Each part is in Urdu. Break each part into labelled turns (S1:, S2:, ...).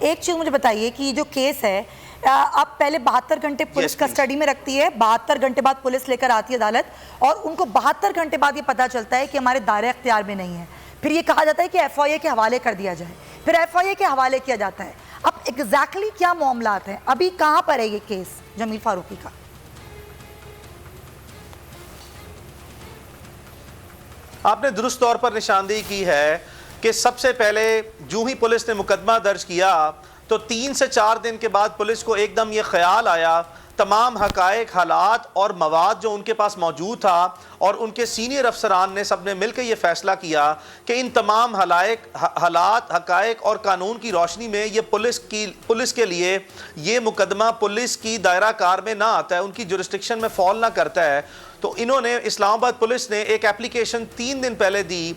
S1: ایک چیز مجھے بتائیے کہ یہ جو کیس ہے اب پہلے 72 گھنٹے پولیس کسٹڈی میں رکھتی ہے، 72 گھنٹے بعد پولیس لے کر آتی ہے عدالت، اور ان کو 72 گھنٹے بعد یہ پتہ چلتا ہے کہ ہمارے دائرہ اختیار میں نہیں ہے، پھر یہ کہا جاتا ہے کہ ایف آئی اے کے حوالے کر دیا جائے، پھر ایف آئی اے کے حوالے کیا جاتا ہے۔ اب ایگزیکٹلی کیا معاملات ہیں؟ ابھی کہاں پر ہے یہ کیس جمیل فاروقی کا؟
S2: آپ نے درست طور پر نشاندہی کی ہے کہ سب سے پہلے جو ہی پولیس نے مقدمہ درج کیا تو 3 سے 4 دن کے بعد پولیس کو ایک دم یہ خیال آیا، تمام حقائق، حالات اور مواد جو ان کے پاس موجود تھا، اور ان کے سینئر افسران نے سب نے مل کے یہ فیصلہ کیا کہ ان تمام حالات، حقائق اور قانون کی روشنی میں یہ پولیس کے لیے یہ مقدمہ پولیس کی دائرہ کار میں نہ آتا ہے، ان کی جورسڈکشن میں فال نہ کرتا ہے۔ تو انہوں نے اسلام آباد پولیس نے ایک اپلیکیشن 3 دن پہلے دی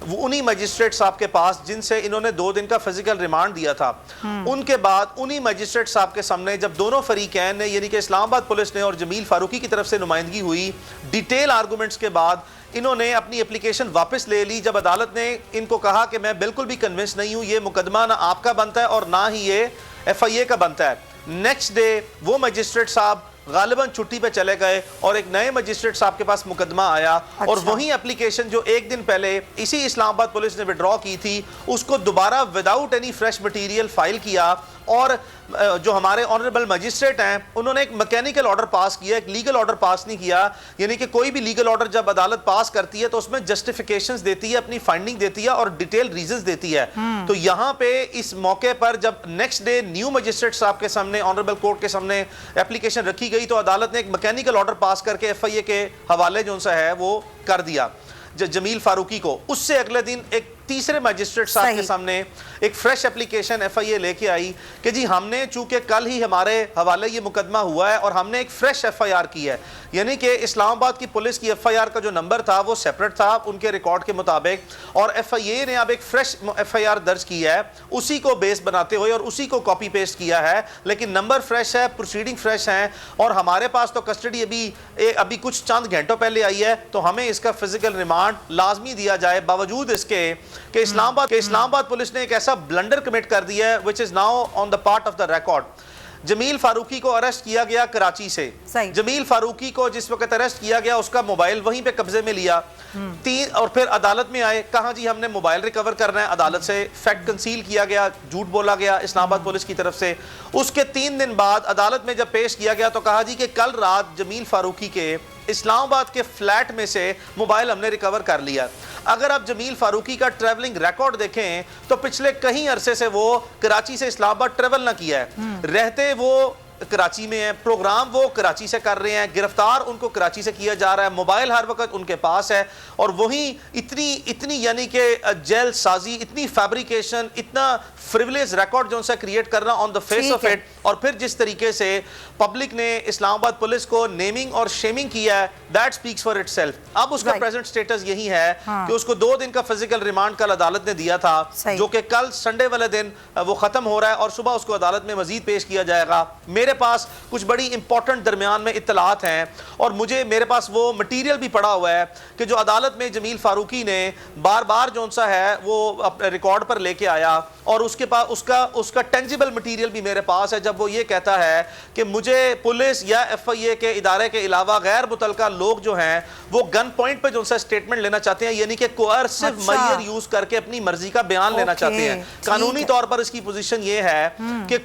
S2: انہی مجسٹریٹ صاحب کے پاس جن سے انہوں نے 2 دن کا فزیکل ریمانڈ دیا تھا۔ ان کے بعد انہی مجسٹریٹ صاحب کے سامنے جب دونوں فریقین نے یعنی کہ اسلام آباد پولیس نے اور جمیل فاروقی کی طرف سے نمائندگی ہوئی، ڈیٹیل آرگومنٹس کے بعد انہوں نے اپنی اپلیکیشن واپس لے لی۔ جب عدالت نے ان کو کہا کہ میں بالکل بھی کنونس نہیں ہوں، یہ مقدمہ نہ آپ کا بنتا ہے اور نہ ہی یہ ایف آئی اے کا بنتا ہے، نیکسٹ ڈے وہ مجسٹریٹ صاحب غالباً چھٹی پہ چلے گئے اور ایک نئے مجسٹریٹ صاحب کے پاس مقدمہ آیا، اور وہی اپلیکیشن جو 1 دن پہلے اسی اسلام آباد پولیس نے وڈرا کی تھی اس کو دوبارہ without any fresh material file کیا، اور جو ہمارے آنریبل مجسٹریٹ ہیں انہوں نے ایک میکینیکل آرڈر پاس کیا، ایک لیگل آرڈر پاس نہیں کیا۔ یعنی کہ کوئی بھی لیگل آرڈر جب عدالت پاس کرتی ہے تو اس میں جسٹیفیکیشنز دیتی ہے، اپنی فائنڈنگ دیتی ہے اور ڈیٹیل ریزنز دیتی ہے۔ تو یہاں پہ اس موقع پر جب نیکسٹ ڈے نیو مجسٹریٹ صاحب کے سامنے آنریبل کورٹ کے سامنے اپلیکیشن رکھی گئی تو عدالت نے ایک میکینیکل آرڈر پاس کر کے ایف آئی اے کے حوالے جو ان سے ہے وہ کر دیا جمیل فاروقی کو۔ اس سے اگلے دن ایک تیسرے مجسٹریٹ صاحب کے سامنے ایک فریش اپلیکیشن ایف آئی اے لے کے آئی کہ جی ہم نے چونکہ کل ہی ہمارے حوالے یہ مقدمہ ہوا ہے اور ہم نے ایک فریش ایف آئی آر کی ہے، یعنی کہ اسلام آباد کی پولیس کی ایف آئی آر کا جو نمبر تھا وہ سیپریٹ تھا ان کے ریکارڈ کے مطابق، اور ایف آئی اے نے اب ایک فریش ایف آئی آر درج کی ہے اسی کو بیس بناتے ہوئے اور اسی کو کاپی پیسٹ کیا ہے، لیکن نمبر فریش ہے، پروسیڈنگ فریش ہیں، اور ہمارے پاس تو کسٹڈی ابھی کچھ چند گھنٹوں پہلے آئی ہے، تو ہمیں اس کا فزیکل ریمانڈ لازمی دیا جائے، باوجود اس کے کہ اسلام آباد پولیس نے ایک ایسا بلنڈر کمٹ کر دیا ہے which is now on the part of the record۔ جمیل فاروقی کو اریسٹ کیا گیا کراچی سے، جمیل فاروقی کو جس وقت اریسٹ کیا گیا اس کا موبائل وہیں پہ قبضے میں لیا، اور پھر عدالت میں آئے، کہا جی ہم نے موبائل ریکور کرنا ہے، عدالت سے فیکٹ کنسیل کیا گیا، جھوٹ بولا گیا اسلام آباد پولیس کی طرف سے۔ اس کے 3 دن بعد عدالت میں جب پیش کیا گیا تو کہا جی کہ کل رات جمیل فاروقی کے اسلام آباد کے فلیٹ میں سے موبائل ہم نے ریکور کر لیا۔ اگر آپ جمیل فاروقی کا ٹریولنگ ریکارڈ دیکھیں تو پچھلے کہیں عرصے سے وہ کراچی سے اسلام آباد ٹریول نہ کیا ہے، رہتے وہ کراچی میں ہیں، پروگرام وہ کراچی سے کر رہے ہیں، گرفتار ان کو کراچی سے کیا جا رہا ہے، موبائل ہر وقت ان کے پاس ہے، اور وہی اتنی یعنی کہ جیل سازی، اتنی فیبریکیشن، اتنا فریولیس ریکارڈ جو ان سے کریٹ کرنا آن دا فیس آف اٹ، اور پھر جس طریقے سے پبلک نے اسلام آباد پولیس کو نیمنگ اور شیمنگ کیا ہے، that specs for it self. اب اس کا پریزنٹ سٹیٹس یہی ہے کہ اس کو 2 دن کا فزیکل ریمانڈ کل عدالت نے دیا تھا، جو کہ کل سنڈے والے دن وہ ختم ہو رہا ہے، اور صبح اس کو عدالت میں مزید پیش کیا جائے گا۔ میرے پاس کچھ بڑی امپورٹنٹ درمیان میں اطلاعات ہیں، اور میرے پاس وہ مٹیریل بھی پڑا ہوا ہے کہ جو عدالت میں جمیل فاروقی نے بار بار جو سا ہے وہ اپنے ریکارڈ پر لے کے آیا، اور اس کے پاس اس کا ٹینجیبل مٹیریل بھی میرے پاس ہے، جب وہ یہ کہتا ہے کہ مجھے پولیس یا ایف آئی اے کے ادارے کے علاوہ غیر متعلقہ لوگ جو ہیں وہ گن پوائنٹ پہ جو سا سٹیٹمنٹ لینا چاہتے ہیں، یعنی کہ کوئرسو میئر یوز کر کے اپنی مرضی کا بیان لینا چاہتے ہیں۔ قانونی طور پر اس کی پوزیشن یہ ہے کہ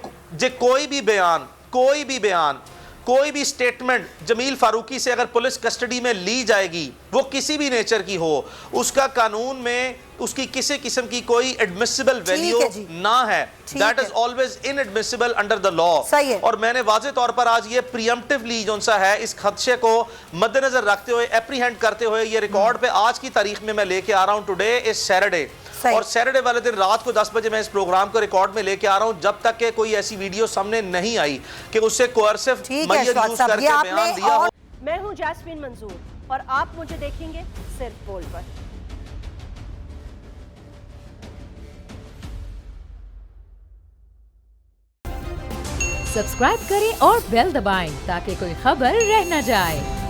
S2: کوئی بھی سٹیٹمنٹ جمیل فاروقی سے اگر پولیس کسٹڈی میں لی جائے گی، وہ کسی بھی نیچر کی ہو، اس کا قانون میں اس کی کسی قسم کی کوئی ایڈمیسیبل ویلیو نہ ہے، that is always inadmissible under the law۔ اور میں نے واضح طور پر آج یہ پریمپٹیولی جو سا ہے اس خدشے کو مد نظر رکھتے ہوئے اپریہینڈ کرتے ہوئے یہ ریکارڈ پہ آج کی تاریخ میں لے کے آ رہا ہوں۔ ٹوڈے از سیٹرڈے، اور سیٹرڈے والے دن رات کو 10 بجے میں اس پروگرام کو ریکارڈ میں لے کے آ رہا ہوں، جب تک کہ کوئی ایسی ویڈیو سامنے نہیں آئی کہ اس سے کوئرسو میئر یوز کر کے بیان دیا ہو۔
S3: میں ہوں جاسمین منظور اور آپ مجھے دیکھیں گے صرف بول پر۔
S4: سبسکرائب کریں اور بیل دبائیں تاکہ کوئی خبر رہ نہ جائے۔